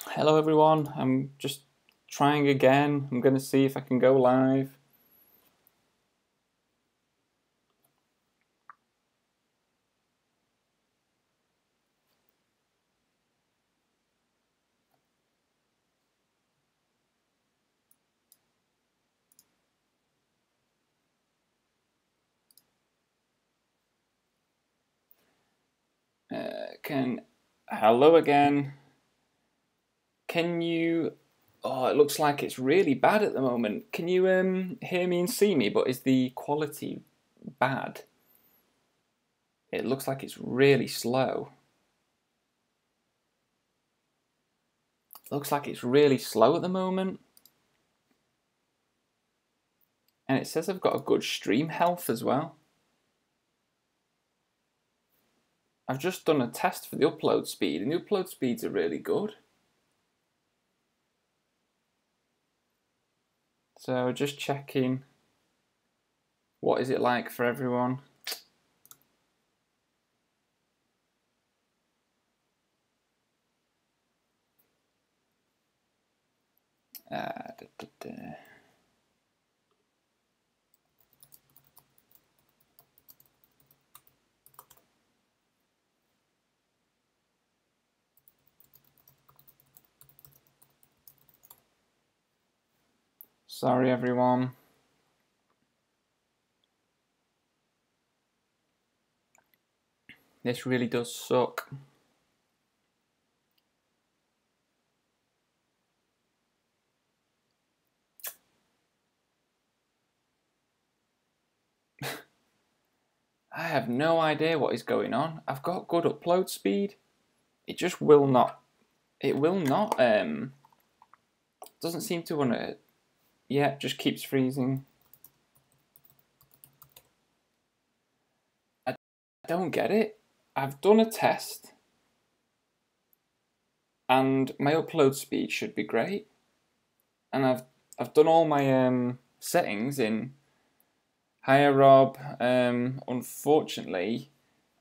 Hello everyone, I'm just trying again. I'm going to see if I can go live. Hello again. Can you... Oh, it looks like it's really bad at the moment. Can you hear me and see me, but is the quality bad? It looks like it's really slow. Looks like it's really slow at the moment. And it says I've got a good stream health as well. I've just done a test for the upload speed, and the upload speeds are really good. So just checking, what is it like for everyone? Da, da, da. Sorry everyone. This really does suck. I have no idea what is going on. I've got good upload speed. It just will not. It will not. Doesn't seem to want to. Yeah, it just keeps freezing. I don't get it. I've done a test, and my upload speed should be great. And I've done all my settings in. Hiya Rob. Unfortunately,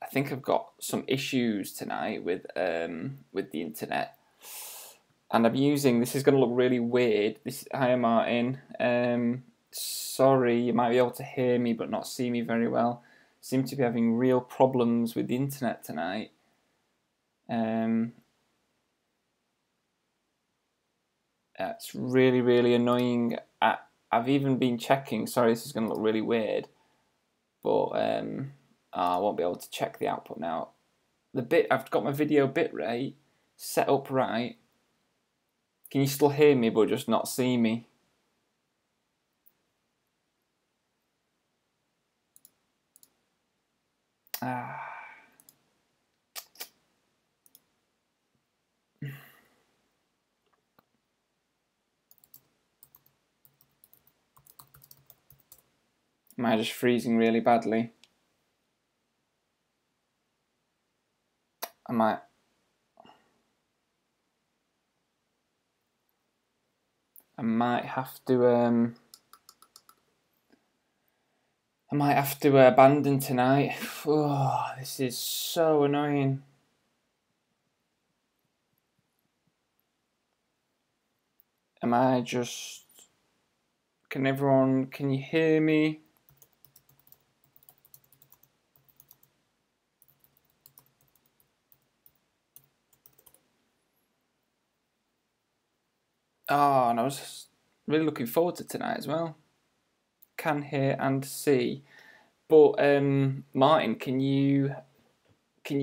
I think I've got some issues tonight with the internet, and I'm using. This is going to look really weird. Hiya Martin. Sorry, you might be able to hear me but not see me very well. Seem to be having real problems with the internet tonight. It's really annoying. I've even been checking. Sorry, this is going to look really weird, but I won't be able to check the output now. I've got my video bitrate set up right. Can you still hear me but just not see me? I Am I just freezing really badly? I might have to abandon tonight. Oh, this is so annoying. Can you hear me? Oh, and I was really looking forward to tonight as well. Can hear and see. But Martin, can you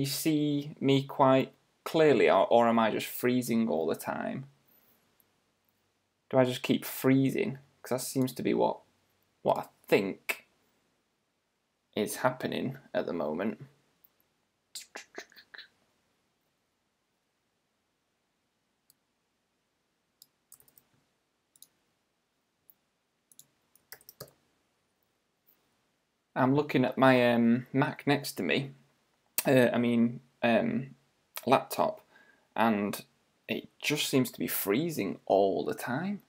see me quite clearly, or am I just freezing all the time? Do I just keep freezing? Because that seems to be what I think is happening at the moment. I'm looking at my Mac next to me. Laptop, and it just seems to be freezing all the time.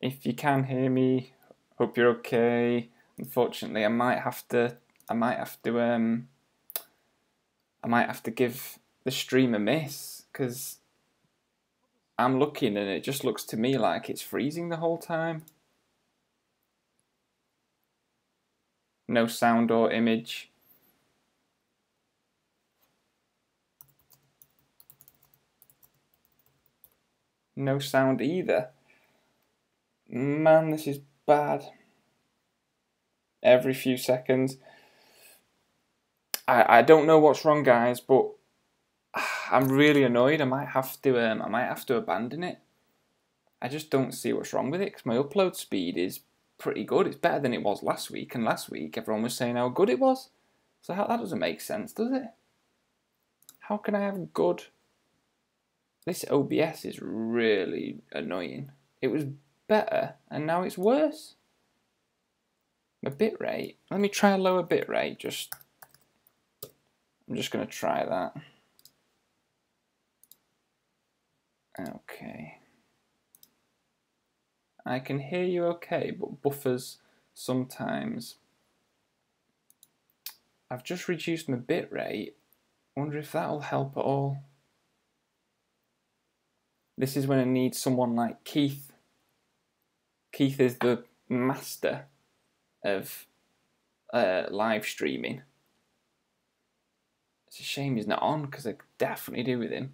If you can hear me, Hope you're okay. Unfortunately, I might have to give the stream a miss because I'm looking and it just looks to me like it's freezing the whole time. No sound or image. No sound either. Man, this is bad. Every few seconds. I don't know what's wrong, guys, but I'm really annoyed. I might have to abandon it. I just don't see what's wrong with it because my upload speed is pretty good. It's better than it was last week, and last week everyone was saying how good it was. So that doesn't make sense, does it? How can I have good? This OBS is really annoying. It was better, and now it's worse. My bitrate. Let me try a lower bitrate. I'm just going to try that. Okay. I can hear you okay, but buffers sometimes. I've just reduced my bitrate. Wonder if that'll help at all. This is when I need someone like Keith. Keith is the master of live streaming. It's a shame he's not on because I could definitely do with him.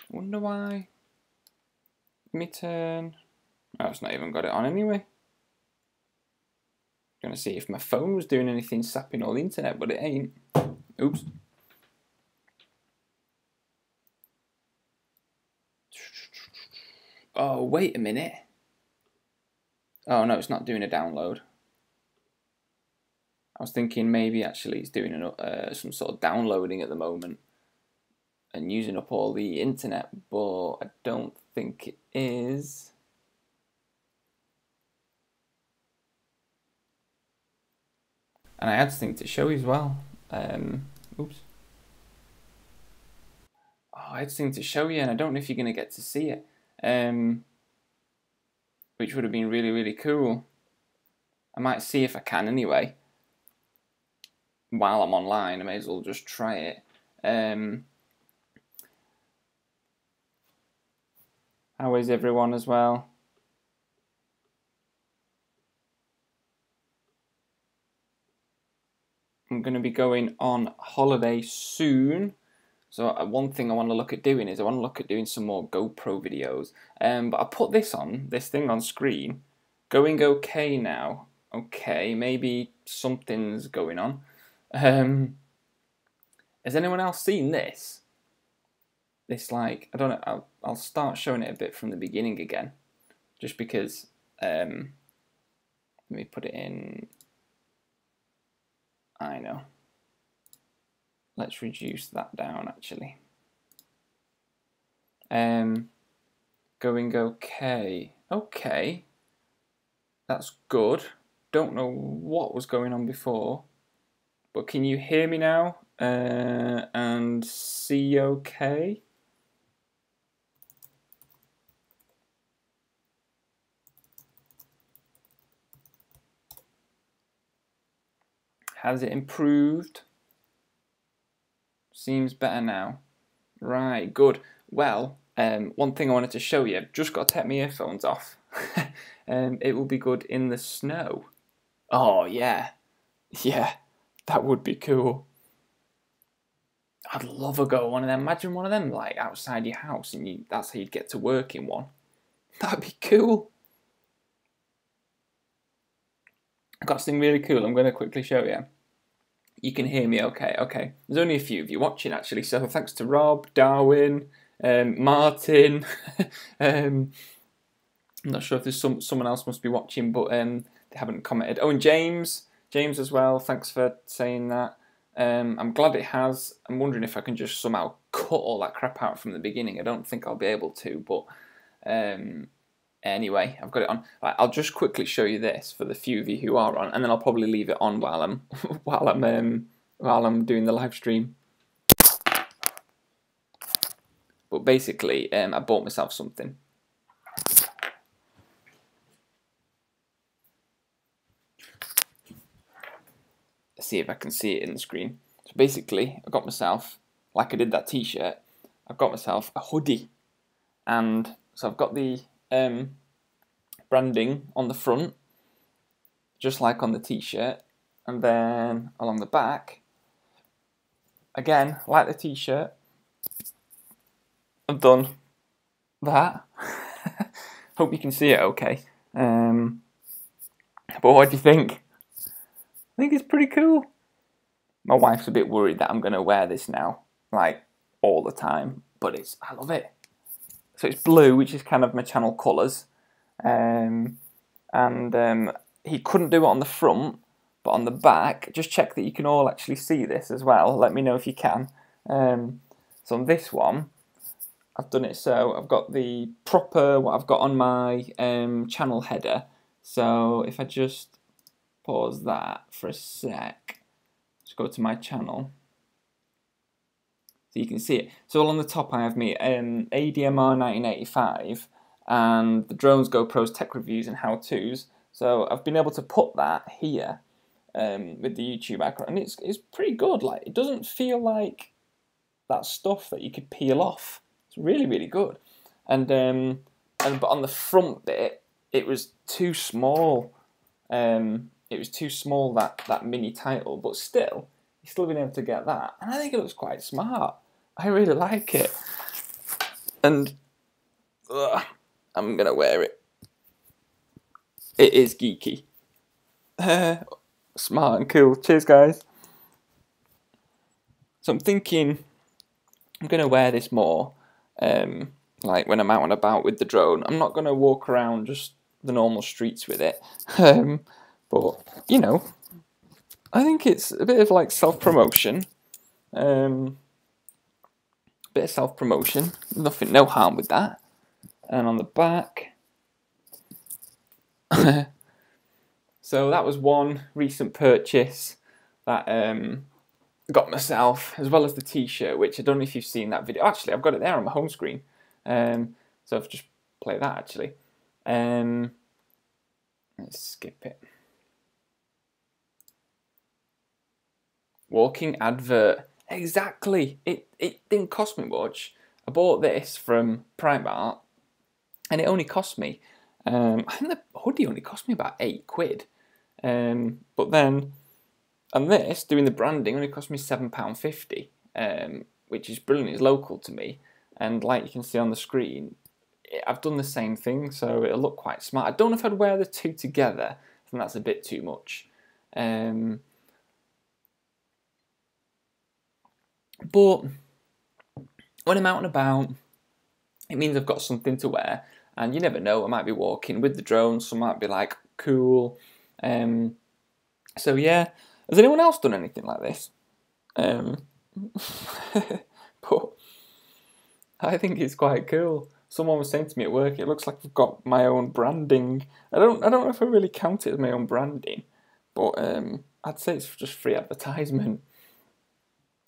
Wonder why. Let me turn. Oh, it's not even got it on anyway. Gonna see if my phone was doing anything sapping all the internet, but it ain't. Oops. Oh, wait a minute. Oh no, it's not doing a download. I was thinking maybe actually it's doing some sort of downloading at the moment and using up all the internet, but I don't think it is. And I had something to show you as well. Oops. Oh, I had something to show you, and I don't know if you're going to get to see it. Which would have been really, really cool. I might see if I can anyway. While I'm online, I may as well just try it. How is everyone as well? I'm going to be going on holiday soon. So one thing I want to look at doing is some more GoPro videos. But I put this thing on screen. Going okay now. Okay, maybe something's going on. Has anyone else seen this? This, like, I don't know, I'll start showing it a bit from the beginning again. Just because, let me put it in, I know. Let's reduce that down, actually. Going okay. Okay. That's good. Don't know what was going on before. But can you hear me now? And see okay? Has it improved? Seems better now. Right, good. Well, one thing I wanted to show you, I've just got to take my earphones off. It will be good in the snow. Oh, yeah. Yeah, that would be cool. I'd love a go one of them. Imagine one of them like outside your house and that's how you'd get to work in one. That'd be cool. I've got something really cool I'm going to quickly show you. You can hear me okay. Okay, there's only a few of you watching actually, so thanks to Rob, Darwin, Martin. I'm not sure if there's someone else must be watching, but they haven't commented. Oh, and James as well, thanks for saying that. I'm glad it has. I'm wondering if I can just somehow cut all that crap out from the beginning. I don't think I'll be able to, but anyway, I've got it on. Right, I'll just quickly show you this for the few of you who are on, and then I'll probably leave it on while I'm while I'm doing the live stream. But basically, I bought myself something. Let's see if I can see it in the screen. So basically, I got myself, like I did that t-shirt, I've got myself a hoodie. And so I've got the branding on the front, just like on the t-shirt. And then along the back, again, like the t-shirt, I've done that. Hope you can see it okay. But what do you think? I think it's pretty cool. My wife's a bit worried that I'm going to wear this now, like, all the time. But I love it. So it's blue, which is kind of my channel colours. And he couldn't do it on the front, but on the back, just check that you can all actually see this as well. Let me know if you can. So on this one, I've done it so I've got the proper, what I've got on my channel header. So if I just pause that for a sec, just go to my channel, so you can see it. So along the top I have me ADMR 1985 and the Drones, GoPros, Tech Reviews and How-Tos. So I've been able to put that here with the YouTube icon, and it's pretty good. Like, it doesn't feel like that stuff that you could peel off. It's really, really good. But on the front bit, it was too small. It was too small, that mini title, but still, you've still been able to get that, and I think it looks quite smart. I really like it, and I'm gonna wear it. It is geeky, smart and cool. Cheers, guys. So I'm thinking I'm gonna wear this more, like when I'm out and about with the drone. I'm not gonna walk around just the normal streets with it, but you know, I think it's a bit of like self-promotion. Bit of self-promotion. Nothing, no harm with that. And on the back. So that was one recent purchase that got myself, as well as the t-shirt, which I don't know if you've seen that video. Actually, I've got it there on my home screen. So I've just played that actually. Let's skip it. Walking advert. Exactly. It didn't cost me much. I bought this from Primark, and it only cost me, I think the hoodie only cost me about £8. But then, and this, doing the branding, only cost me £7.50, which is brilliant. It's local to me, and like you can see on the screen, I've done the same thing, so it'll look quite smart. I don't know if I'd wear the two together. I think that's a bit too much. But when I'm out and about, it means I've got something to wear, and you never know, I might be walking with the drone, so I might be like, cool. So yeah, has anyone else done anything like this? But I think it's quite cool. Someone was saying to me at work, it looks like I've got my own branding. I don't know if I really count it as my own branding, but I'd say it's just free advertisement.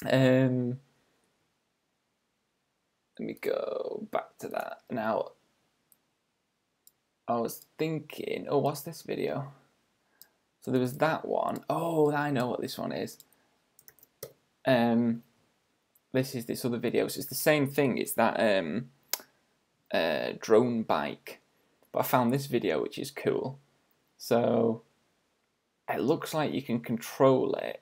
Let me go back to that. Now, I was thinking, oh, what's this video? So there was that one. Oh, I know what this one is. This is this other video. So it's the same thing. It's that drone bike. But I found this video, which is cool. So it looks like you can control it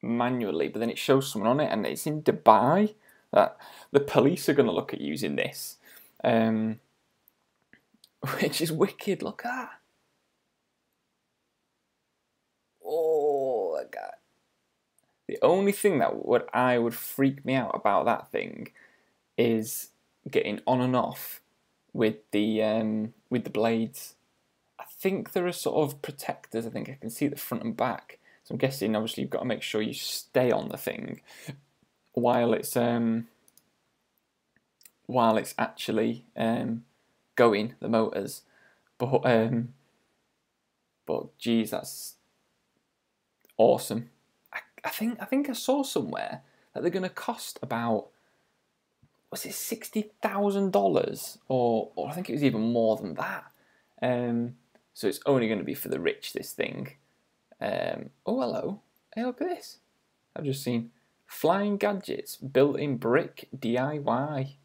manually, but then it shows someone on it, and it's in Dubai. That the police are going to look at using this, which is wicked. Look at that. Oh my God. The only thing that would freak me out about that thing is getting on and off with the blades. I think there are sort of protectors. I think I can see the front and back. So I'm guessing obviously you've got to make sure you stay on the thing while it's actually going, the motors. But geez, that's awesome. I think I saw somewhere that they're going to cost about was it $60,000 or I think it was even more than that. So it's only going to be for the rich, this thing. Oh, hello. Hey, look at this. I've just seen flying gadgets built in brick DIY.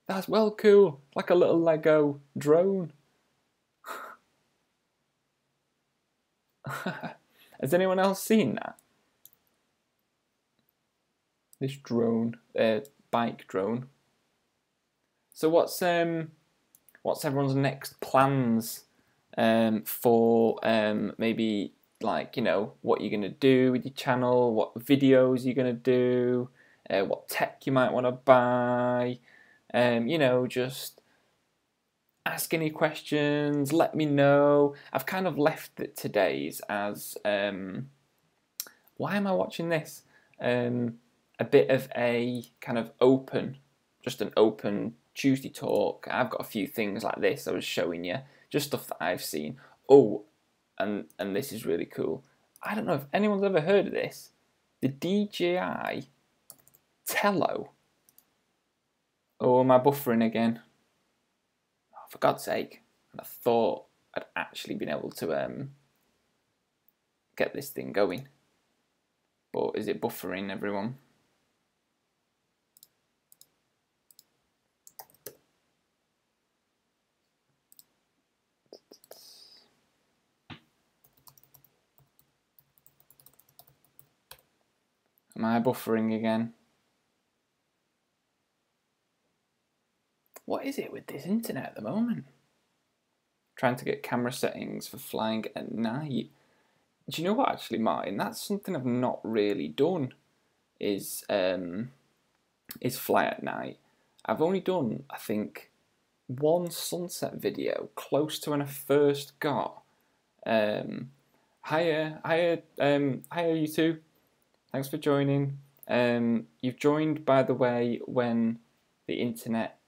That's well cool. Like a little Lego drone. Has anyone else seen that? This drone, bike drone. So what's everyone's next plans for maybe, like, you know, what you're gonna do with your channel, what videos you're gonna do, what tech you might want to buy, you know, just ask any questions, let me know. I've kind of left it today's as why am I watching this? A bit of a kind of open, just an open Tuesday talk. I've got a few things like this I was showing you, just stuff that I've seen. Oh, and this is really cool. I don't know if anyone's ever heard of this. The DJI Tello. Oh, am I buffering again? Oh, for God's sake. I thought I'd actually been able to get this thing going. But is it buffering, everyone? Am I buffering again? What is it with this internet at the moment? Trying to get camera settings for flying at night. Do you know what, actually, Martin? That's something I've not really done. Is fly at night. I've only done, I think, one sunset video close to when I first got. Hiya, you two. Thanks for joining. You've joined, by the way, when the internet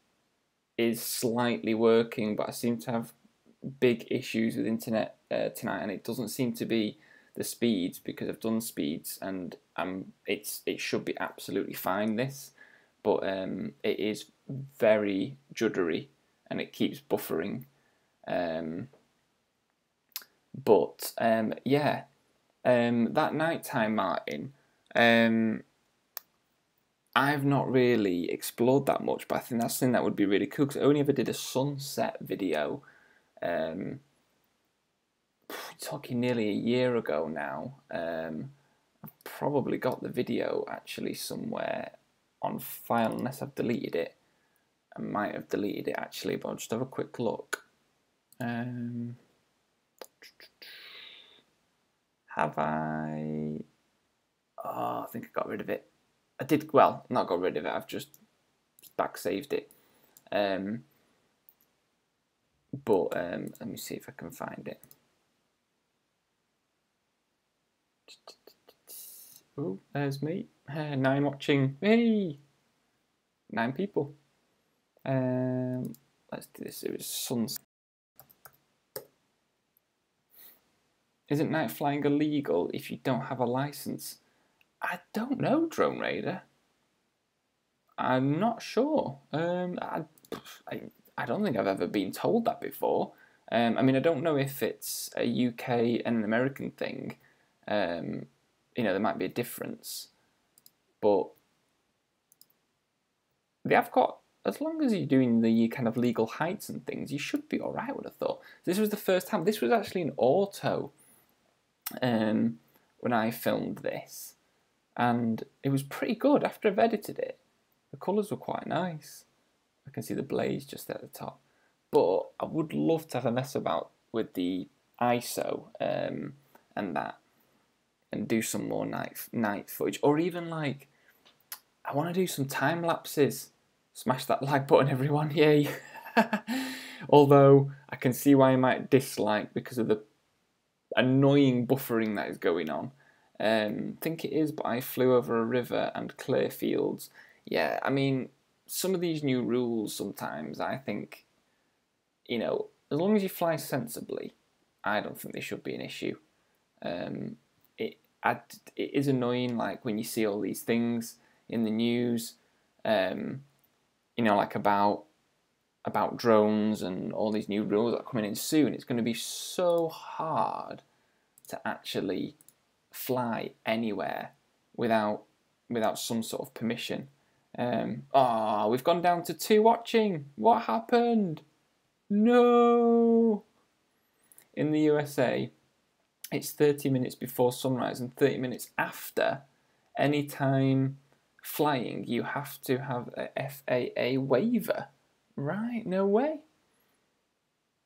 is slightly working, but I seem to have big issues with internet tonight, and it doesn't seem to be the speeds, because I've done speeds and it should be absolutely fine, this, but it is very juddery and it keeps buffering. Yeah, that nighttime, Martin, I've not really explored that much, but I think that's something that would be really cool, because I only ever did a sunset video, talking nearly a year ago now. I've probably got the video actually somewhere on file, unless I've deleted it. I might have deleted it actually, but I'll just have a quick look. Have I? Oh, I think I got rid of it. I did, well, not got rid of it, I've just back saved it. But let me see if I can find it. Oh, there's me. 9 watching. Hey! 9 people. Let's do this. It was sunset. Isn't night flying illegal if you don't have a license? I don't know, Drone Raider. I'm not sure. I don't think I've ever been told that before. I mean, I don't know if it's a UK and an American thing. You know, there might be a difference, but they have got, as long as you're doing the kind of legal heights and things, you should be alright, I would have thought. This was the first time. This was actually an auto when I filmed this, and it was pretty good after I've edited it. The colours were quite nice. I can see the blaze just at the top. But I would love to have a mess about with the ISO and that, and do some more night footage, or even, like, I want to do some time lapses. Smash that like button, everyone! Yay! Although I can see why you might dislike, because of the annoying buffering that is going on. Think it is, but I flew over a river and clear fields. Yeah, I mean, some of these new rules sometimes, I think, you know, as long as you fly sensibly, I don't think they should be an issue. It is annoying, like, when you see all these things in the news, like about drones and all these new rules that are coming in soon. It's going to be so hard to actually fly anywhere without some sort of permission. We've gone down to 2 watching. What happened? No. In the USA, it's 30 minutes before sunrise and 30 minutes after. Any time flying, you have to have a FAA waiver. Right, no way.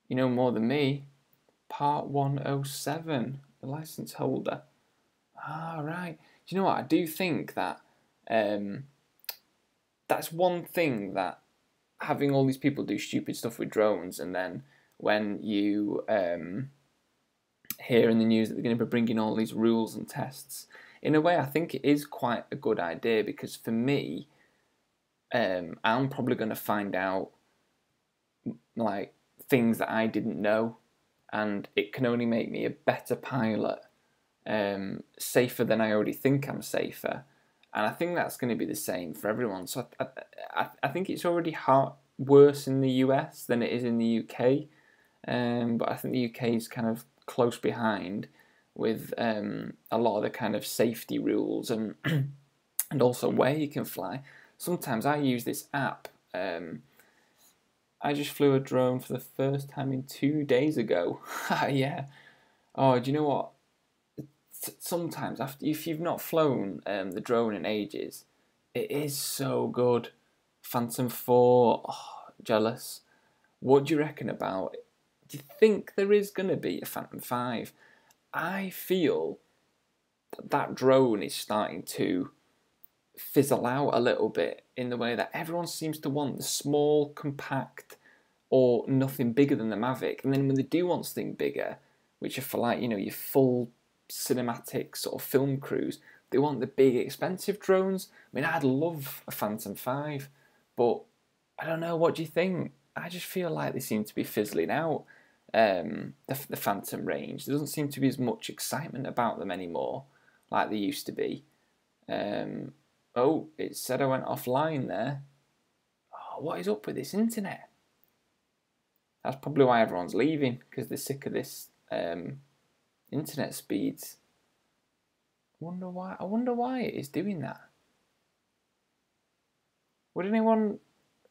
You know more than me. Part 107, the license holder. Right. Do you know what? I do think that that's one thing, that having all these people do stupid stuff with drones, and then when you hear in the news that they're going to be bringing all these rules and tests, in a way I think it is quite a good idea, because for me, I'm probably going to find out like things that I didn't know, and it can only make me a better pilot, safer than I already think I'm safer. And I think that's going to be the same for everyone. So I think it's already worse in the US than it is in the UK. But I think the UK is kind of close behind with a lot of the kind of safety rules and and also where you can fly. Sometimes I use this app. I just flew a drone for the first time in 2 days ago. Yeah. Oh, do you know what? Sometimes if you've not flown the drone in ages, it is so good. Phantom 4, jealous. What do you reckon about it? Do you think there is going to be a Phantom 5? I feel that drone is starting to fizzle out a little bit, in the way that everyone seems to want the small, compact, or nothing bigger than the Mavic. And then when they do want something bigger, which are for like, your full cinematic sort of film crews, they want the big, expensive drones. I mean, I'd love a Phantom 5, but I don't know, what do you think? I just feel like they seem to be fizzling out, the Phantom range. There doesn't seem to be as much excitement about them anymore like there used to be. It said I went offline there. What is up with this internet? That's probably why everyone's leaving, because they're sick of this internet speeds. I wonder why it is doing that. Would anyone...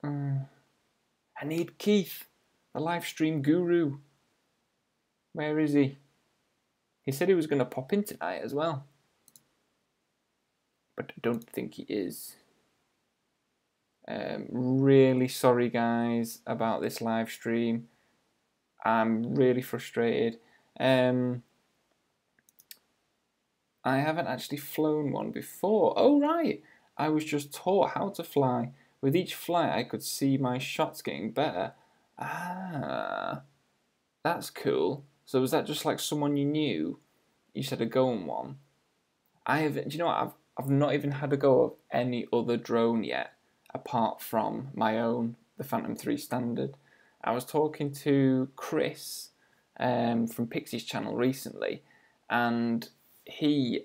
I need Keith, the live stream guru. Where is he? He said he was going to pop in tonight as well, but I don't think he is. Really sorry, guys, about this live stream. I'm really frustrated. I haven't actually flown one before. Oh, right. I was just taught how to fly. With each flight, I could see my shots getting better. That's cool. So was that just like someone you knew? You said a go on one. Do you know what? I've not even had a go of any other drone yet, apart from my own, the Phantom 3 Standard. I was talking to Chris from Pixie's channel recently, and he's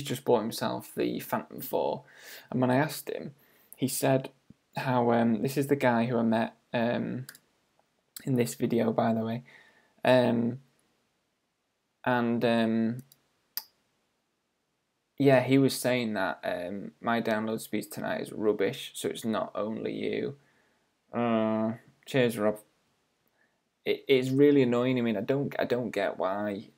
just bought himself the Phantom 4. And when I asked him, he said how this is the guy who I met in this video, by the way, yeah, he was saying that my download speeds tonight is rubbish, so it's not only you. Cheers, Rob. It's really annoying. I mean, I don't get why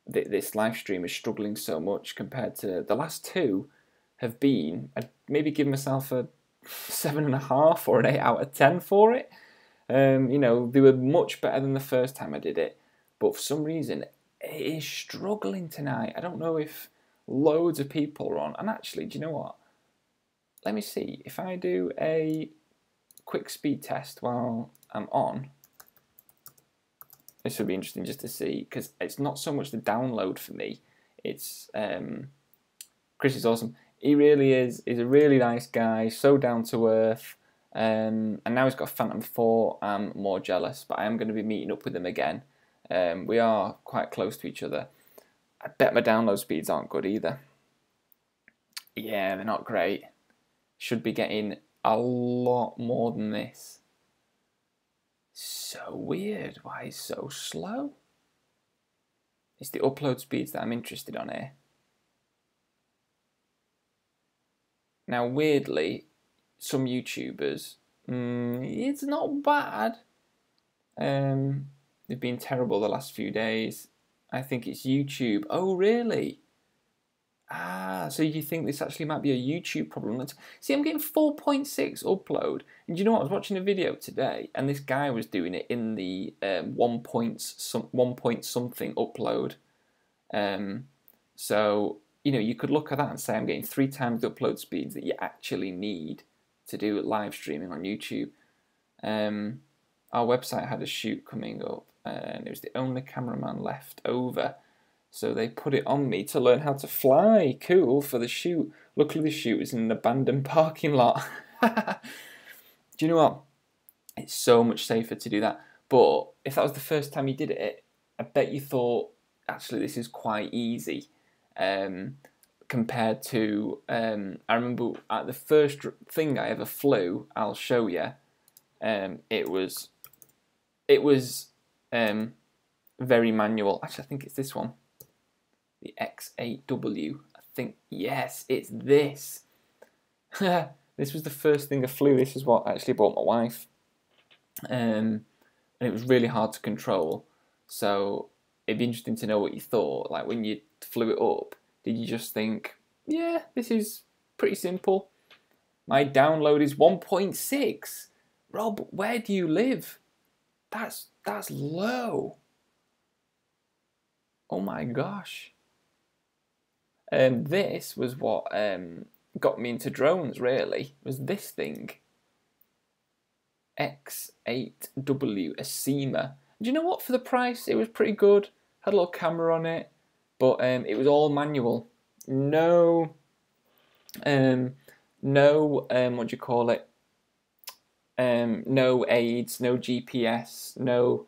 this live stream is struggling so much compared to the last two. Have been, I'd maybe give myself a 7.5 or an 8 out of 10 for it. They were much better than the first time I did it, but for some reason it is struggling tonight. I don't know if loads of people are on. And actually, do you know what? Let me see if I do a quick speed test while I'm on. This would be interesting just to see, because it's not so much the download for me. It's Chris is awesome. He really is. He's a really nice guy, so down to earth. And now he's got a Phantom 4. I'm more jealous, but I am going to be meeting up with him again. We are quite close to each other. I bet my download speeds aren't good either. Yeah, they're not great. should be getting a lot more than this. So weird. Why is it so slow? It's the upload speeds that I'm interested on here. Now, weirdly, some YouTubers, it's not bad. They've been terrible the last few days. I think it's YouTube. Oh, really? So you think this actually might be a YouTube problem? See, I'm getting 4.6 upload. And you know what? I was watching a video today, and this guy was doing it in the 1 point something upload. So, you know, you could look at that and say I'm getting 3 times the upload speeds that you actually need to do live streaming on YouTube. Our website had a shoot coming up, and it was the only cameraman left over. So they put it on me to learn how to fly. Cool, for the shoot. Luckily the shoot was in an abandoned parking lot. Do you know what? It's so much safer to do that. But if that was the first time you did it, I bet you thought, actually, this is quite easy. Compared to, I remember at the first thing I ever flew, I'll show you, it was very manual. Actually, I think it's this one. The X8W. I think, yes, it's this. This was the first thing I flew. This is what I actually bought my wife. And it was really hard to control. So it'd be interesting to know what you thought. Like when you flew it up, did you just think, yeah, this is pretty simple? My download is 1.6. Rob, where do you live? That's low. Oh my gosh. This was what got me into drones, really, was this thing. X8W, a Seamer. Do you know what? For the price, it was pretty good. Had a little camera on it, but it was all manual. No, what do you call it? No aids, no GPS, no,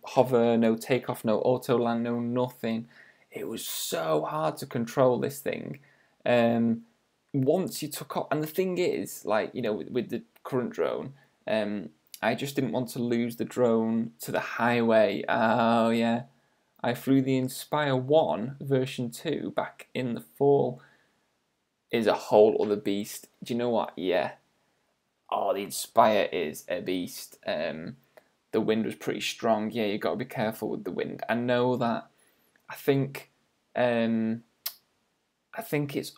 hover, no takeoff, no auto land, no nothing. It was so hard to control this thing. Once you took off, and the thing is, like, with the current drone, I just didn't want to lose the drone to the highway. Oh yeah, I flew the Inspire 1 version 2 back in the fall. Is a whole other beast. Do you know what? Yeah. Oh, the Inspire is a beast. The wind was pretty strong. Yeah, you got to be careful with the wind. I know that. I think it's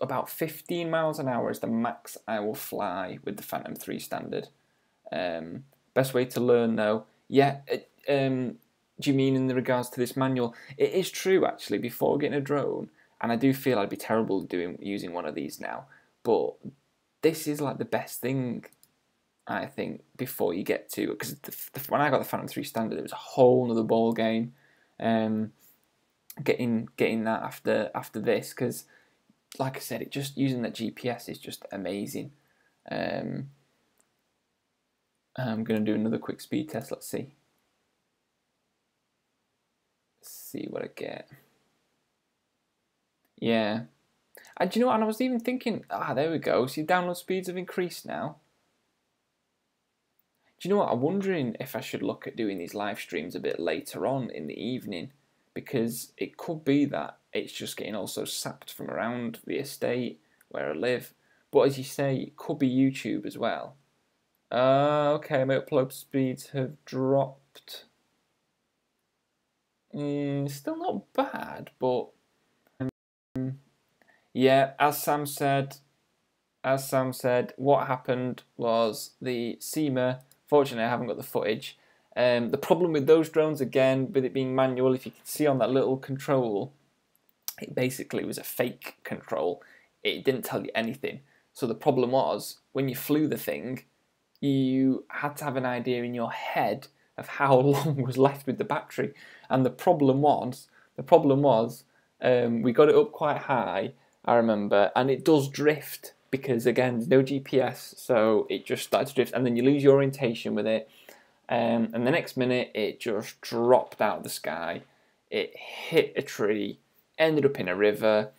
about 15 miles an hour is the max I will fly with the Phantom 3 standard. Best way to learn though, yeah. Do you mean in regards to this manual? It is true actually. Before getting a drone, and I do feel I'd be terrible using one of these now, but this is like the best thing, I think, before you get to, because when I got the Phantom 3 standard, it was a whole other ball game. Getting that after this, because like I said, just using that GPS is just amazing. I'm going to do another quick speed test. Let's see what I get. Yeah. And do you know what? And I was even thinking, there we go. See, download speeds have increased now. Do you know what? I'm wondering if I should look at doing these live streams a bit later on in the evening, because it could be that it's just getting also sapped from around the estate where I live. But as you say, it could be YouTube as well. Okay, my upload speeds have dropped. Still not bad, but yeah, as Sam said, what happened was the Seamer. Fortunately, I haven't got the footage. The problem with those drones, again, with it being manual, if you can see on that little control, it basically was a fake control. It didn't tell you anything. So the problem was, when you flew the thing, you had to have an idea in your head of how long was left with the battery. And the problem was, we got it up quite high, I remember, and it does drift because, again, there's no GPS, so it just started to drift, and then you lose your orientation with it. And the next minute, it just dropped out of the sky. It hit a tree, ended up in a river.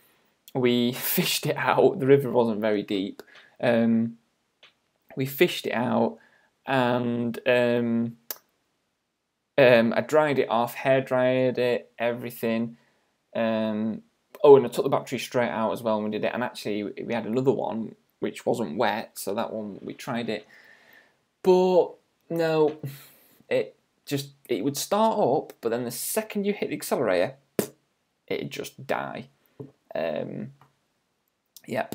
We fished it out. The river wasn't very deep. We fished it out, and I dried it off, hair dried it, everything. And I took the battery straight out as well when we did it. And actually, we had another one which wasn't wet, so that one we tried it. But no, it would start up, but then the second you hit the accelerator, it'd just die. Yep.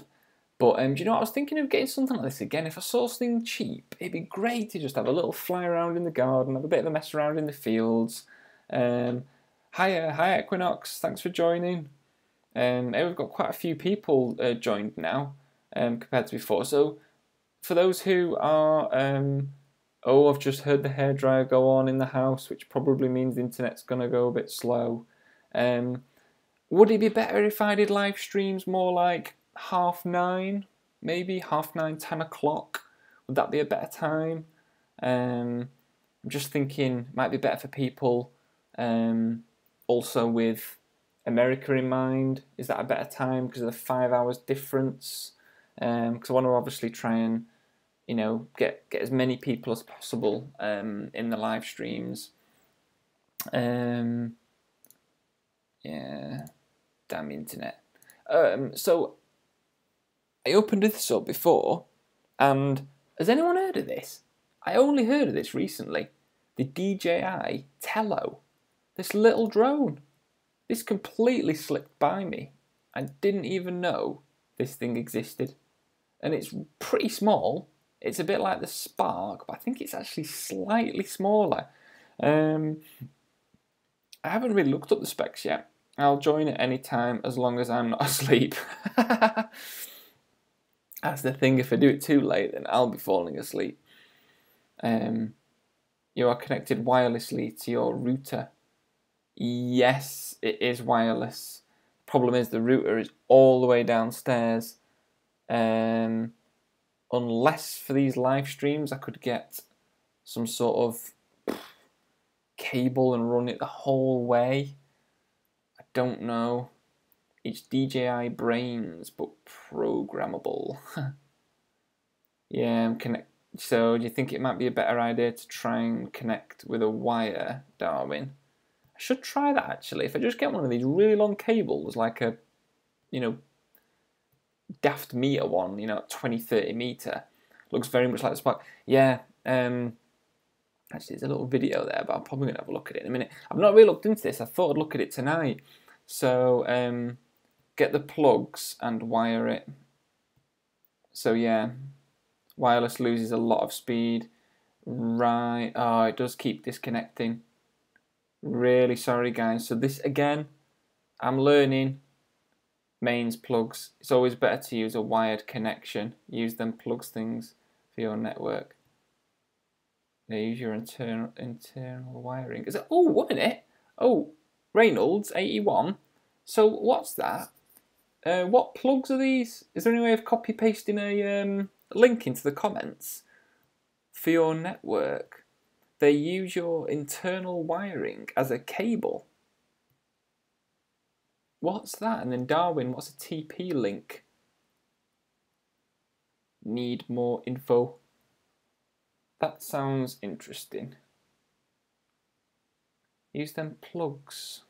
But do you know what? I was thinking of getting something like this again. If I saw something cheap, it'd be great to just have a little fly around in the garden, have a bit of a mess around in the fields. Hi Equinox, thanks for joining. We've got quite a few people joined now compared to before. So for those who are, I've just heard the hairdryer go on in the house, which probably means the internet's going to go a bit slow. Would it be better if I did live streams more like 9:30, maybe 9:30, 10 o'clock? Would that be a better time? I'm just thinking it might be better for people also with America in mind. Is that a better time because of the 5 hours difference? Because I want to obviously try and get as many people as possible in the live streams. Yeah, damn internet. So I opened this up before, and has anyone heard of this? I only heard of this recently. The DJI Tello. This little drone. This completely slipped by me. I didn't even know this thing existed. And it's pretty small. It's a bit like the Spark, but I think it's actually slightly smaller. I haven't really looked up the specs yet. I'll join at any time as long as I'm not asleep. That's the thing, if I do it too late, then I'll be falling asleep. You are connected wirelessly to your router. Yes, it is wireless. Problem is the router is all the way downstairs. Unless for these live streams I could get some sort of cable and run it the whole way. I don't know. It's DJI Brains, but programmable. Yeah, I'm connect. So do you think it might be a better idea to try and connect with a wire, Darwin? I should try that actually. If I just get one of these really long cables, like a, daft meter one, 20, 30 meter, looks very much like the Spark. Yeah, actually there's a little video there, but I'm probably going to have a look at it in a minute. I've not really looked into this. I thought I'd look at it tonight. So, get the plugs and wire it. So yeah, wireless loses a lot of speed. Right, oh, it does keep disconnecting. Really sorry guys. So this again, I'm learning. Mains plugs. It's always better to use a wired connection. Use them plugs things for your network. They use your internal wiring. Is it? Oh, 1 minute. Oh, Reynolds 81. So what's that? What plugs are these? Is there any way of copy pasting a link into the comments for your network? They use your internal wiring as a cable. What's that? And then Darwin, what's a TP link? Need more info. That sounds interesting. Use them plugs.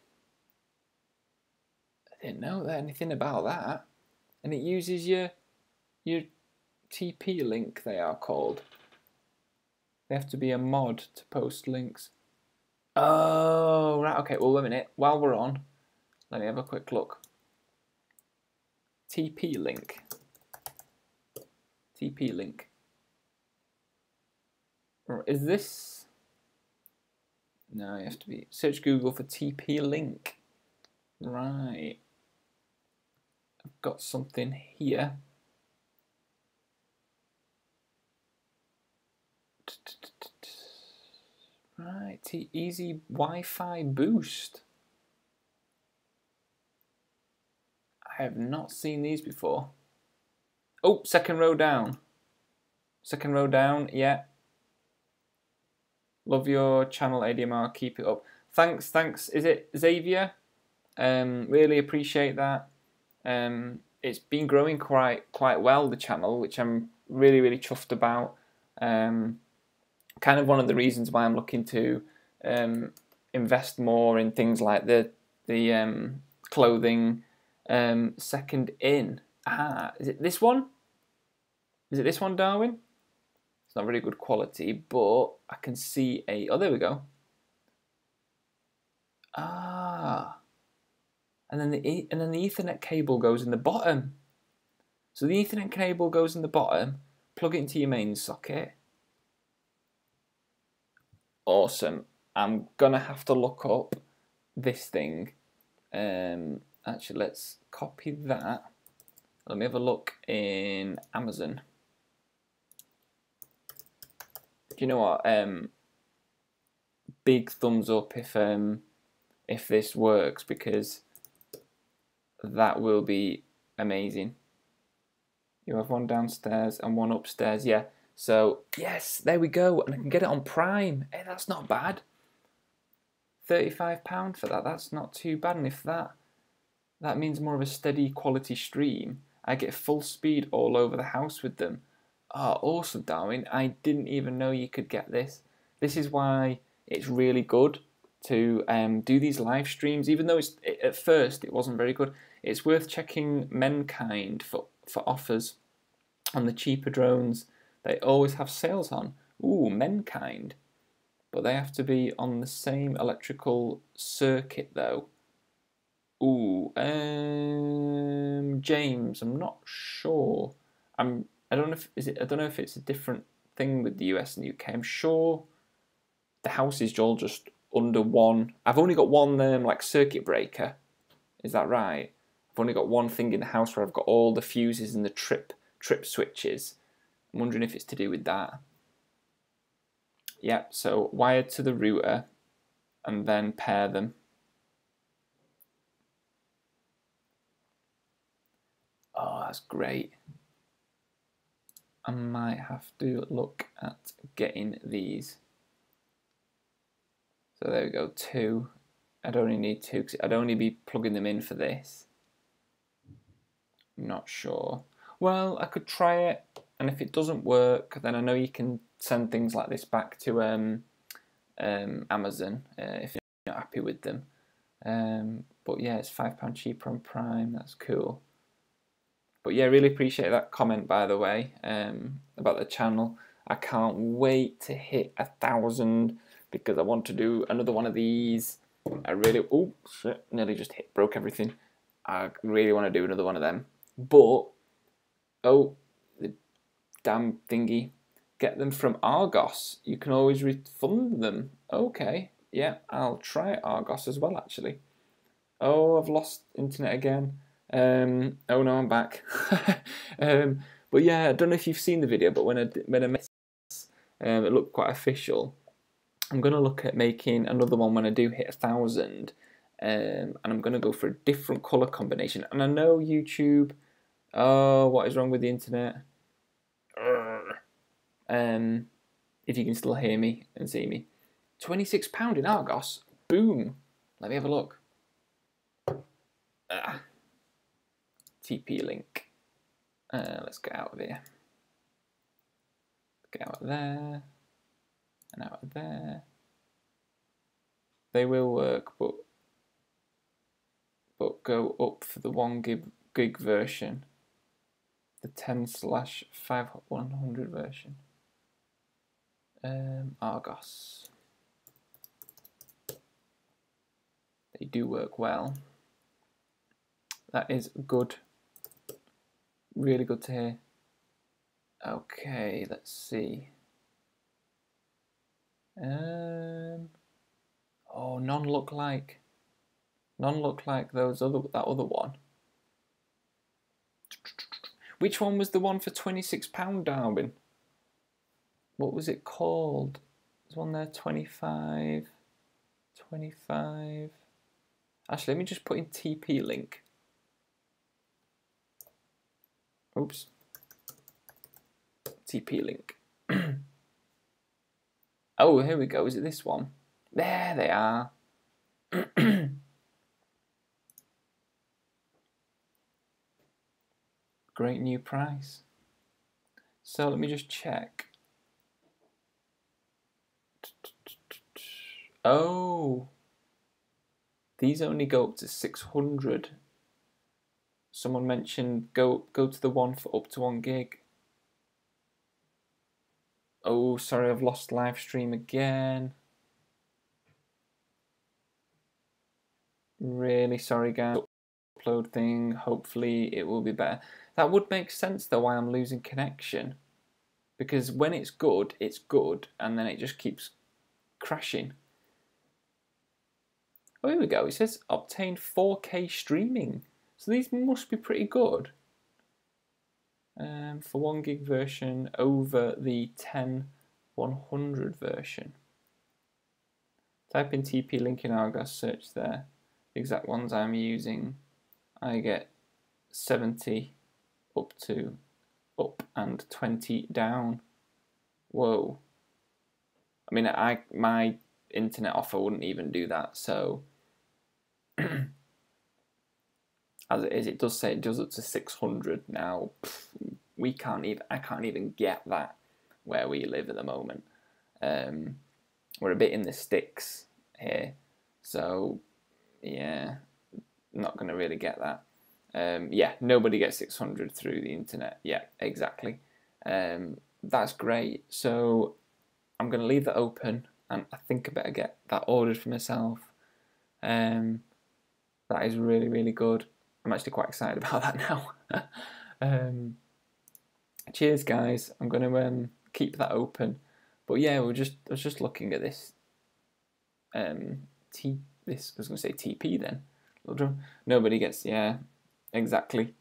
I didn't know anything about that. And it uses your TP link, they are called. They have to be a mod to post links. Oh, right, okay, well, wait a minute. While we're on, let me have a quick look. TP link. TP link. Is this? No, you have to be. Search Google for TP link. Right. I've got something here. Right, easy Wi-Fi boost. I have not seen these before. Oh, second row down. Second row down, yeah. Love your channel, ADMR. Keep it up. Thanks. Is it Xavier? Really appreciate that. It's been growing quite well, the channel, which I'm really, really chuffed about. Kind of one of the reasons why I'm looking to invest more in things like the clothing second in. Is it this one? Is it this one, Darwin? It's not really good quality, but I can see a... Oh, there we go. And then the Ethernet cable goes in the bottom. So the Ethernet cable goes in the bottom. Plug it into your main socket. Awesome. I'm gonna have to look up this thing. Actually, let's copy that. Let me have a look in Amazon. Do you know what? Big thumbs up if this works, because that will be amazing. You have one downstairs and one upstairs, yeah. So yes, there we go, and I can get it on Prime. Hey, that's not bad. £35 for that. That's not too bad, and if that means more of a steady quality stream, I get full speed all over the house with them. Oh, awesome, Darwin. I didn't even know you could get this. This is why it's really good to do these live streams, even though at first it wasn't very good. It's worth checking Menkind for offers on the cheaper drones. They always have sales on. Ooh, Menkind. But they have to be on the same electrical circuit though. Ooh, James, I'm not sure. I don't know if it's a different thing with the US and the UK. I'm sure the house is all just under one. I've only got one like circuit breaker. Is that right? I've only got one thing in the house where I've got all the fuses and the trip switches. I'm wondering if it's to do with that. Yep, so wired to the router and then pair them. Oh, that's great. I might have to look at getting these. So there we go, 2. I'd only need 2 because I'd only be plugging them in for this. I'm not sure. Well, I could try it, and if it doesn't work, then I know you can send things like this back to Amazon if you're not happy with them. But yeah, it's £5 cheaper on Prime. That's cool. But yeah, really appreciate that comment, by the way, about the channel. I can't wait to hit 1,000 because I want to do another one of these. I really... Oh, shit, nearly just broke everything. I really want to do another one of them. But, oh, the damn thingy. Get them from Argos. You can always refund them. Okay, yeah, I'll try Argos as well, actually. Oh, I've lost internet again. Oh no, I'm back. But yeah, I don't know if you've seen the video, but when I made this, it looked quite official. I'm gonna look at making another one when I do hit 1,000, and I'm gonna go for a different color combination. And I know YouTube. Oh, what is wrong with the internet? If you can still hear me and see me, £26 in Argos. Boom. Let me have a look. TP link. Let's get out of here. Get out of there. And out of there. They will work, but go up for the 1 gig version. The 10/5100 version. Argos. They do work well. That is good. Really good to hear. Okay, let's see. Oh, none look like that other one. Which one was the one for £26, Darwin? What was it called? There's one there, 25. Actually, let me just put in TP link. Oops. TP link. Oh, here we go. Is it this one? There they are. Great new price. So let me just check. Oh, these only go up to 600. Someone mentioned go to the one for up to 1 gig. Oh, sorry, I've lost live stream again. Really sorry, guys. Upload thing. Hopefully it will be better. That would make sense though why I'm losing connection, because when it's good, and then it just keeps crashing. Oh, here we go. It says obtain 4K streaming. So these must be pretty good. For 1 gig version over the 10100 version. Type in TP link in Argos, search there. The exact ones I'm using. I get 70 up and 20 down. Whoa. I mean, my internet offer wouldn't even do that, so as it is, it does say it does up to 600 now. I can't even get that where we live at the moment. We're a bit in the sticks here, so yeah, not gonna really get that. Yeah, nobody gets 600 through the internet. Yeah, exactly. That's great. So I'm gonna leave that open, and I think I better get that ordered for myself. That is really, really good. I'm actually quite excited about that now. Cheers, guys. I'm gonna keep that open. But yeah, I was just looking at this. I was gonna say TP then. Nobody gets, yeah, exactly.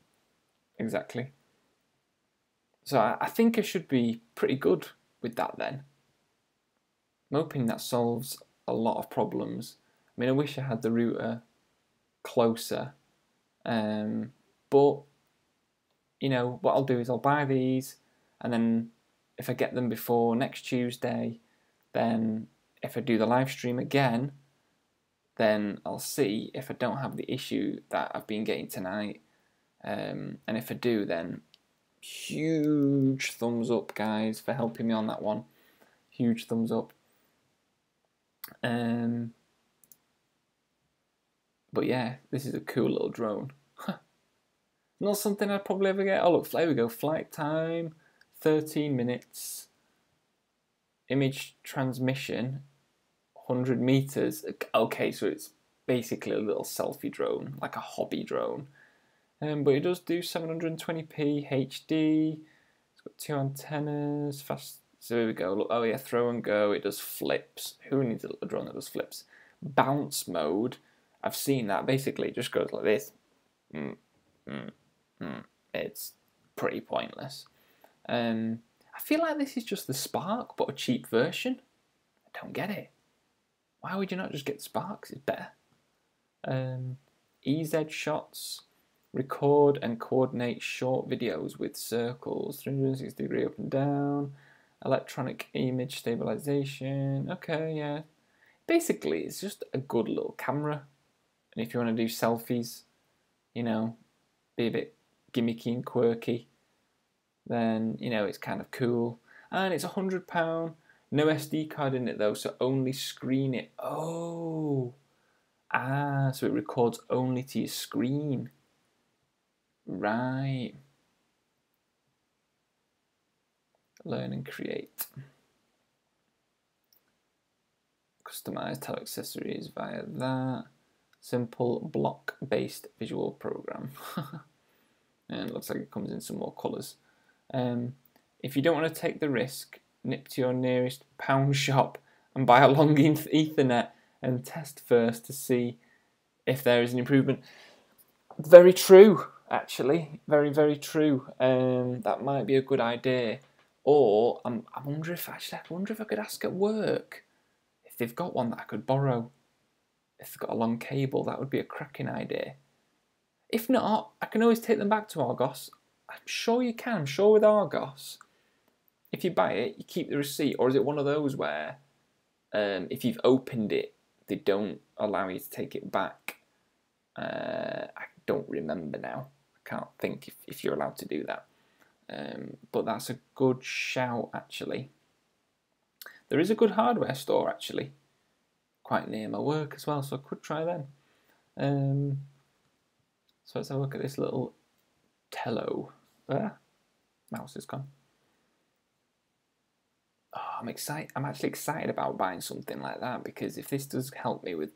So I think I should be pretty good with that then. I'm hoping that solves a lot of problems. I mean, I wish I had the router closer, but you know what I'll do is I'll buy these, and then if I get them before next Tuesday, then if I do the live stream again, then I'll see if I don't have the issue that I've been getting tonight, and if I do, then huge thumbs up, guys, for helping me on that one. Huge thumbs up. But yeah, this is a cool little drone. Not something I'd probably ever get. Oh look, there we go. Flight time, 13 minutes. Image transmission, 100 meters. Okay, so it's basically a little selfie drone, like a hobby drone. But it does do 720p HD. It's got 2 antennas, fast. So here we go. Look, oh yeah, throw and go. It does flips. Who needs a drone that does flips? Bounce mode. I've seen that. Basically, it just goes like this. It's pretty pointless. I feel like this is just the Spark, but a cheap version. I don't get it. Why would you not just get Sparks? It's better. EZ shots. Record and coordinate short videos with circles. 360-degree up and down. Electronic image stabilization. Okay, yeah. Basically, it's just a good little camera. And if you want to do selfies, you know, be a bit gimmicky and quirky, then, you know, it's kind of cool. And it's £100. No SD card in it, though, so only screen it. Oh. So it records only to your screen. Right. Learn and create. Customize tele accessories via that. Simple block-based visual program. And it looks like it comes in some more colours. If you don't want to take the risk, nip to your nearest pound shop and buy a long Ethernet and test first to see if there is an improvement. Very true, actually. Very, very true. That might be a good idea. Or I wonder if I could ask at work if they've got one that I could borrow. If they've got a long cable, that would be a cracking idea. If not, I can always take them back to Argos. I'm sure you can. I'm sure with Argos, if you buy it, you keep the receipt. Or is it one of those where if you've opened it, they don't allow you to take it back? I don't remember now. I can't think if you're allowed to do that. But that's a good shout, actually. There is a good hardware store, actually, quite near my work as well, so I could try them. So let's have a look at this little Tello. Mouse is gone. Oh, I'm excited. I'm actually excited about buying something like that, because if this does help me with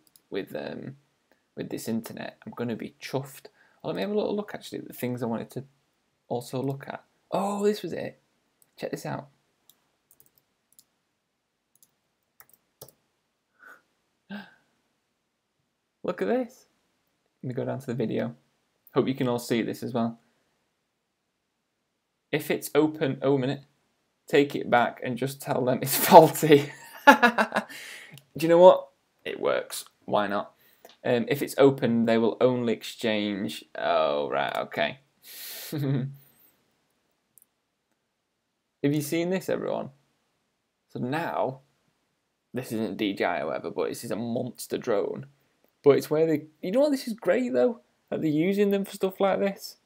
this internet, I'm going to be chuffed. Let me have a little look, actually, at the things I wanted to also look at. Oh, this was it. Check this out. Look at this. Let me go down to the video. Hope you can all see this as well. If it's open, oh, a minute. Take it back and just tell them it's faulty. Do you know what? It works. Why not? If it's open, they will only exchange. Oh, right, okay. Have you seen this, everyone? So now, this isn't DJI or whatever, but this is a monster drone. But it's where they, you know what, this is great though, that they're using them for stuff like this.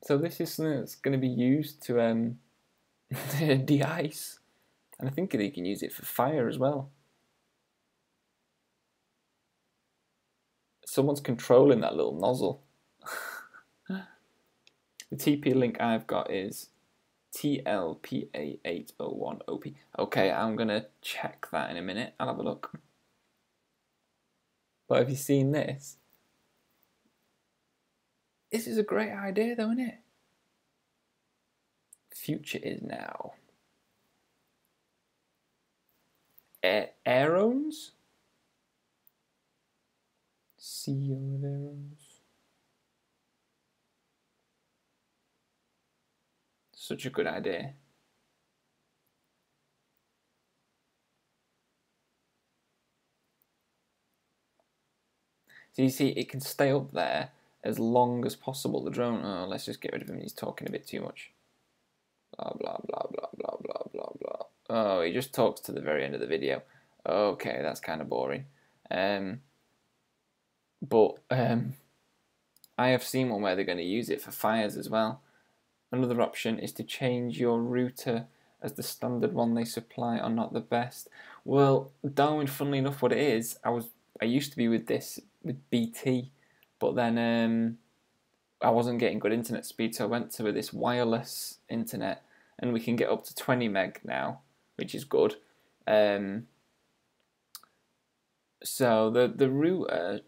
So this is something that's going to be used to de-ice. And I think they can use it for fire as well. Someone's controlling that little nozzle. The TP link I've got is TLPA801OP. Okay, I'm going to check that in a minute. I'll have a look. But have you seen this? This is a great idea though, isn't it? Future is now. Aerons? CEO of Aerons. Such a good idea. So you see, it can stay up there as long as possible. The drone, oh, let's just get rid of him. He's talking a bit too much. Blah, blah, blah, blah, blah, blah, blah, blah. Oh, he just talks to the very end of the video. Okay, that's kind of boring. But I have seen one where they're going to use it for fires as well. Another option is to change your router, as the standard one they supply are not the best. Well, Darwin, funnily enough, what it is, I used to be with BT, but then I wasn't getting good internet speed, so I went to this wireless internet, and we can get up to 20 meg now, which is good. So the router,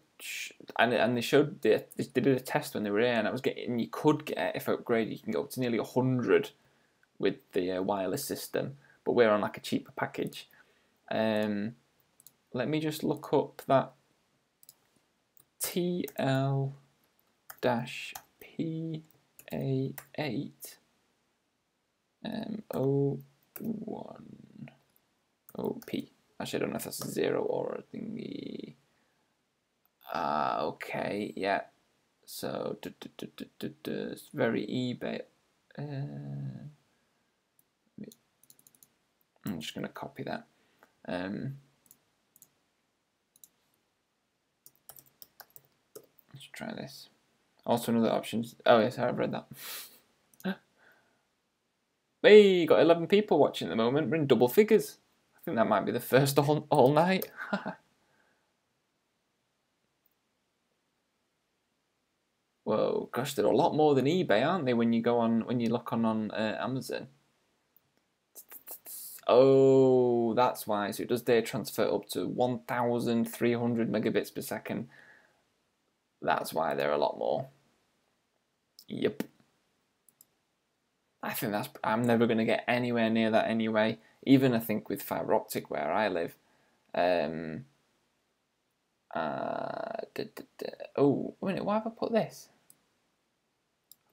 and they showed they did a test when they were here, and you could get, if upgraded, you can go up to nearly 100 with the wireless system, but we're on like a cheaper package. Let me just look up that TL-PA8 01 OP. Actually, I don't know if that's a 0 or a thingy. Okay, yeah. So it's very eBay. I'm just gonna copy that. Let's try this. Also, another option. Oh yes, I've read that. Hey, got 11 people watching at the moment. We're in double figures. I think that might be the first all night. Whoa, gosh, they're a lot more than eBay, aren't they? When you look on Amazon. Oh, that's why. So it does data transfer up to 1,300 megabits per second. That's why they're a lot more. Yep. I think I'm never going to get anywhere near that anyway. Even I think with fiber optic where I live. Oh, wait a minute, why have I put this?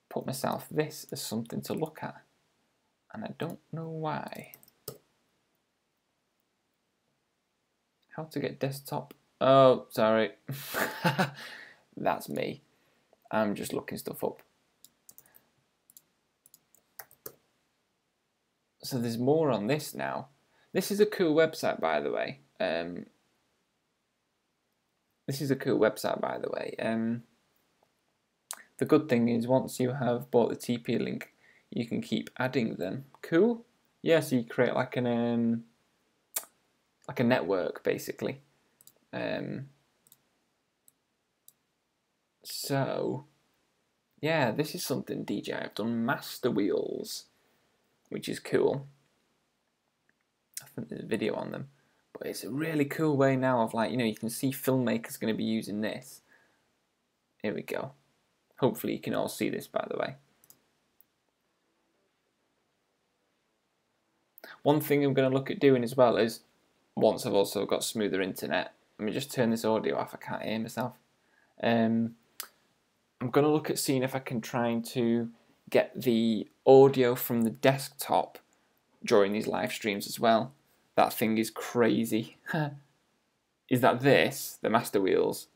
Put myself this as something to look at, and I don't know why. How to get desktop? Oh, sorry. That's me. I'm just looking stuff up. So there's more on this now. This is a cool website, by the way. The good thing is, once you have bought the TP link, you can keep adding them. Cool. Yeah, so you create like a network basically. So yeah, this is something DJI have done. Master wheels, which is cool. I think there's a video on them, but it's a really cool way now of like, you can see filmmakers going to be using this. Here we go. Hopefully you can all see this, by the way. One thing I'm going to look at doing as well is, once I've also got smoother internet, let me just turn this audio off, I can't hear myself. I'm going to look at seeing if I can try to get the audio from the desktop during these live streams as well. That thing is crazy. Is that this, the Master Wheels?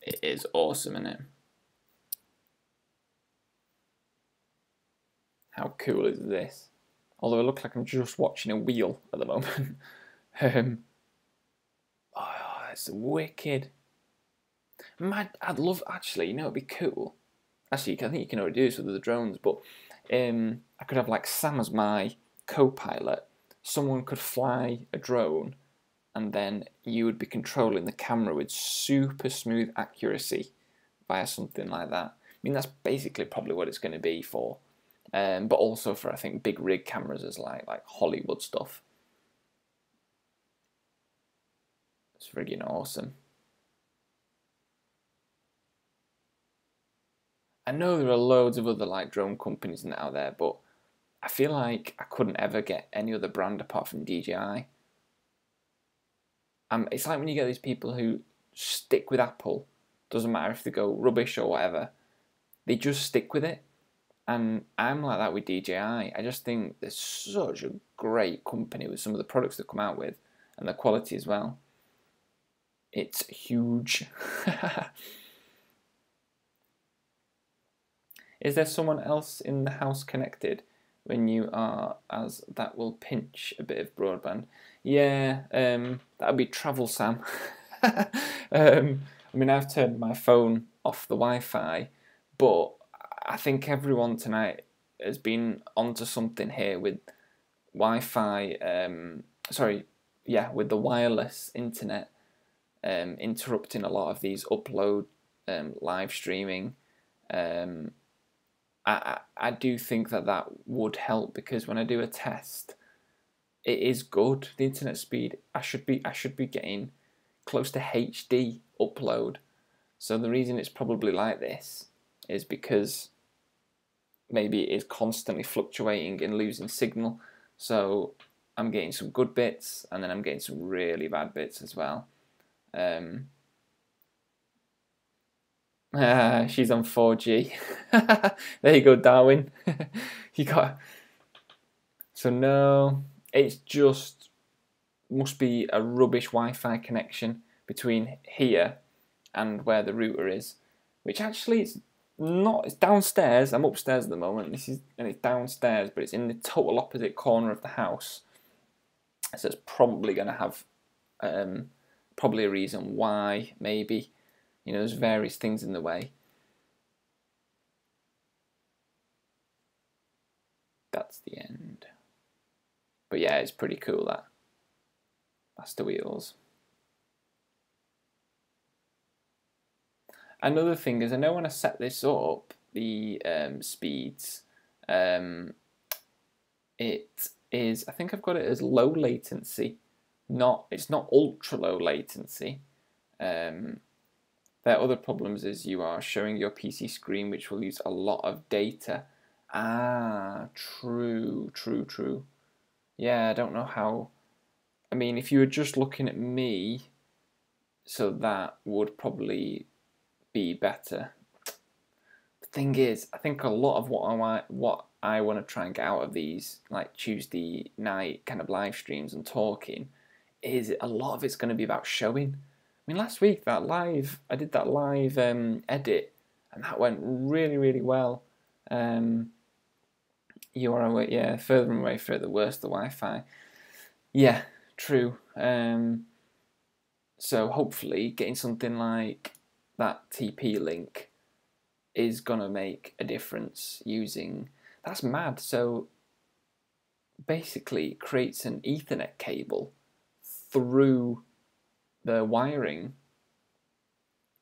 It is awesome, isn't it? How cool is this? Although it looks like I'm just watching a wheel at the moment. Oh, that's wicked. I'd love, actually, it'd be cool. Actually, I think you can already do this with the drones, but I could have like Sam as my co-pilot. Someone could fly a drone, and then you would be controlling the camera with super smooth accuracy via something like that. I mean, that's basically probably what it's going to be for. But also for, I think, big rig cameras as like Hollywood stuff. It's friggin' awesome. I know there are loads of other like drone companies out there, but I feel like I couldn't ever get any other brand apart from DJI. It's like when you get these people who stick with Apple, doesn't matter if they go rubbish or whatever, they just stick with it. And I'm like that with DJI. I just think they're such a great company with some of the products they come out with, and the quality as well. It's huge. Is there someone else in the house connected when you are, as that will pinch a bit of broadband? Yeah, that would be Travel Sam. I mean, I've turned my phone off the Wi-Fi, but I think everyone tonight has been onto something here with Wi-Fi. With the wireless internet interrupting a lot of these upload live streaming. I do think that would help, because when I do a test, it is good. The internet speed, I should be getting close to HD upload. So the reason it's probably like this is because maybe it is constantly fluctuating and losing signal. So I'm getting some good bits, and then I'm getting some really bad bits as well. She's on 4G. There you go, Darwin. You got. So no, it's just must be a rubbish Wi-Fi connection between here and where the router is, which actually it's not. It's downstairs. I'm upstairs at the moment. And it's downstairs, but it's in the total opposite corner of the house. So it's probably going to have probably a reason why, maybe. There's various things in the way. That's the end. But yeah, it's pretty cool, that. Master wheels. Another thing is, I know when I set this up, the speeds, it is, I think I've got it as low latency. It's not ultra low latency. There are other problems is you are showing your PC screen, which will use a lot of data. True. Yeah, I don't know how. I mean, if you were just looking at me, so that would probably be better. The thing is, I think a lot of what I want to try and get out of these, like Tuesday night kind of live streams and talking, is a lot of it's going to be about showing. I mean, last week I did that live edit, and that went really, really well. You are away, yeah, further away, further worse, the Wi-Fi. Yeah, true. So hopefully getting something like that TP link is going to make a difference using... That's mad. So basically it creates an Ethernet cable through the wiring.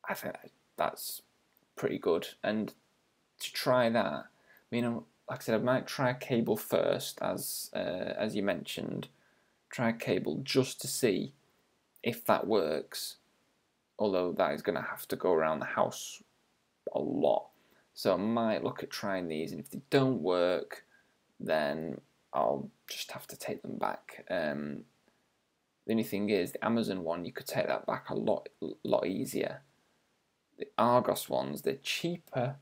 I think that's pretty good. And to try that, you know, like I said, I might try a cable first, as you mentioned. Try a cable just to see if that works. Although that is going to have to go around the house a lot. So I might look at trying these, and if they don't work, then I'll just have to take them back. The only thing is, the Amazon one, you could take that back a lot easier. The Argos ones, they're cheaper,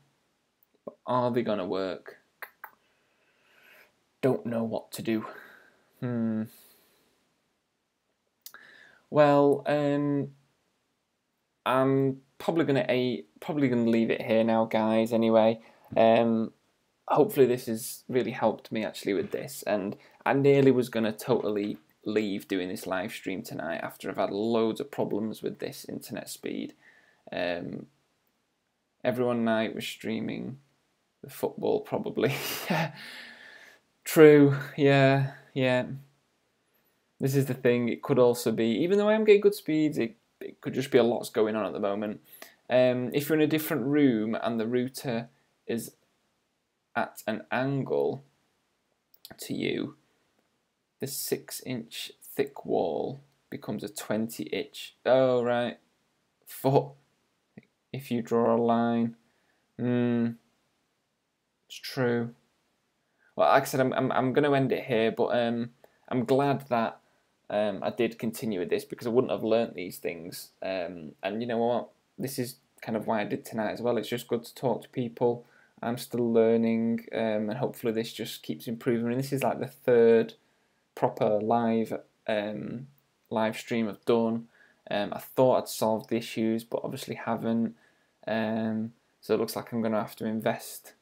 but are they going to work? Don't know what to do. Well, I'm probably gonna leave it here now, guys. Anyway, hopefully this has really helped me actually with this, and I nearly was gonna totally leave doing this live stream tonight after I've had loads of problems with this internet speed. Everyone night was streaming the football, probably. True. Yeah. This is the thing. It could also be, even though I am getting good speeds, it could just be a lot's going on at the moment. If you're in a different room and the router is at an angle to you, the 6-inch thick wall becomes a 20-inch. Oh, right. Foot. If you draw a line. It's true. Well, like I said, I'm going to end it here, but I'm glad that I did continue with this, because I wouldn't have learnt these things. And you know what? This is kind of why I did tonight as well. It's just good to talk to people. I'm still learning, and hopefully this just keeps improving. And this is like the third proper live stream I've done. I thought I'd solved the issues, but obviously haven't. So it looks like I'm going to have to invest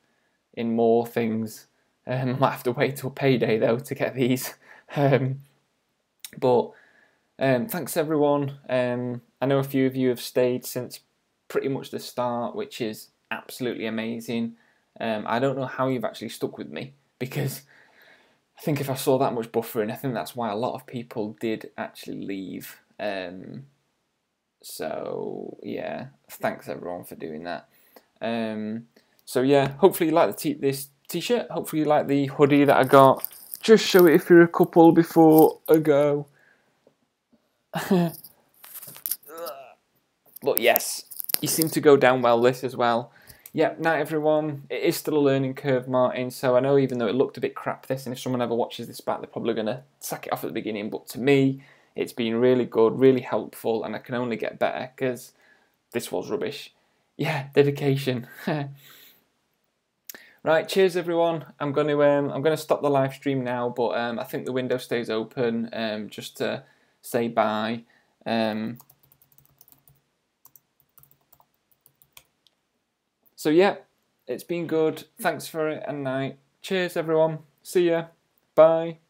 in more things. I might have to wait till payday though to get these. But thanks everyone. I know a few of you have stayed since pretty much the start, which is absolutely amazing. I don't know how you've actually stuck with me, because I think if I saw that much buffering, I think that's why a lot of people did actually leave. So yeah, thanks everyone for doing that. So yeah, hopefully you like this t-shirt. Hopefully you like the hoodie that I got. Just show it if you're a couple before I go. But yes, you seem to go down well this as well. Yeah, night everyone. It is still a learning curve, Martin, so I know even though it looked a bit crap this, and if someone ever watches this back, they're probably going to sack it off at the beginning, but to me, it's been really good, really helpful, and I can only get better, because this was rubbish. Yeah, dedication. Right, cheers everyone. I'm going to stop the live stream now, but I think the window stays open just to say bye. So yeah, it's been good. Thanks for it, and night. Cheers everyone. See ya. Bye.